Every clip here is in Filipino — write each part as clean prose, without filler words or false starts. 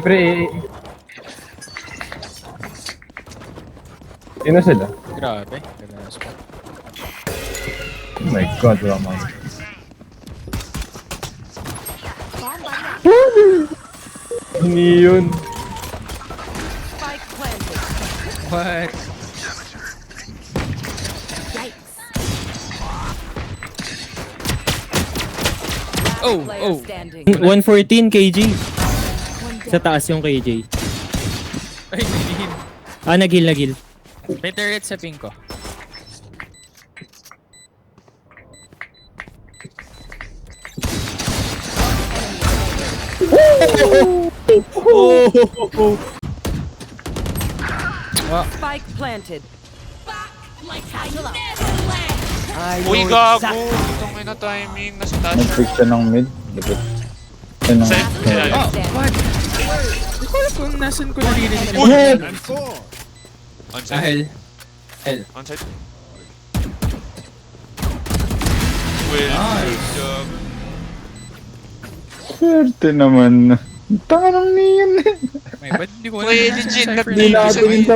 Pre, sino sila? Grabe. Ganda na spot. Oh my god, Roman. Hindi yun. Spike planted. What? Oh, Player oh. standing. 114 kg. Sa taas yung kg. Ay, nagihil. Nagil. May turret sa ping ko. Spike planted. Uy, gago! Itong ina timing, nasa taas siya. Nag-fix siya ng mid. Dikit. Yan ang... Side, side. Oh, what? Hindi ko alam kung nasan ko naririnig Uy! yung Onside. Dahil. L. Onside. Well, job. Swerte naman. Tanga ng niyan. May ba't hindi ko alam Uy, kung nasan legit, yung cipher nag-delay na sa yun?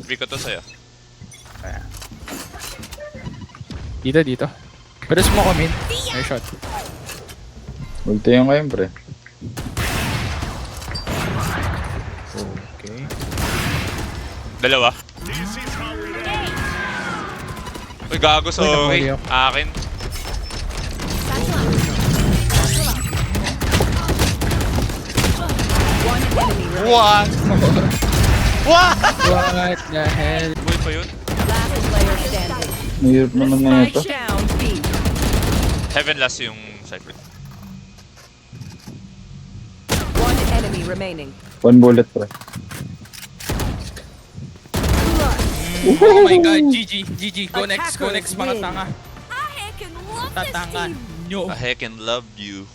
Biko to sa'yo. Dito. Pero smoke kami. May shot. Ulti yung ngayon, pre. Okay. Dalawa. Uy, gago, sorry. nahuli ako. Akin. One enemy remaining. What? What? What the hell? Uy pa yun? Last player standing. Mahirap naman na ito. Spike down B. Heaven last yung cypher. One enemy remaining. One bullet, pre. Oh my god, GG. Go next, mga tanga. Tatanga nyo. I heckin' love you.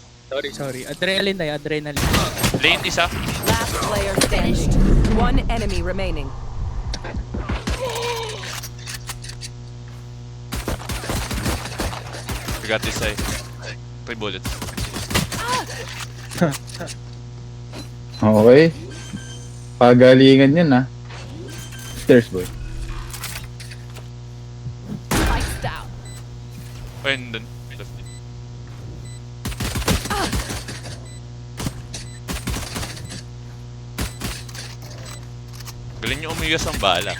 Sorry. Adrenaline. Lane isa. Last player standing. One enemy remaining. We got this side. 3 bullets. Okay. Pagalingan yan, ha. Stairs, boy. Spike down. Uy, nandun. Galing nyo umiyos ang bala.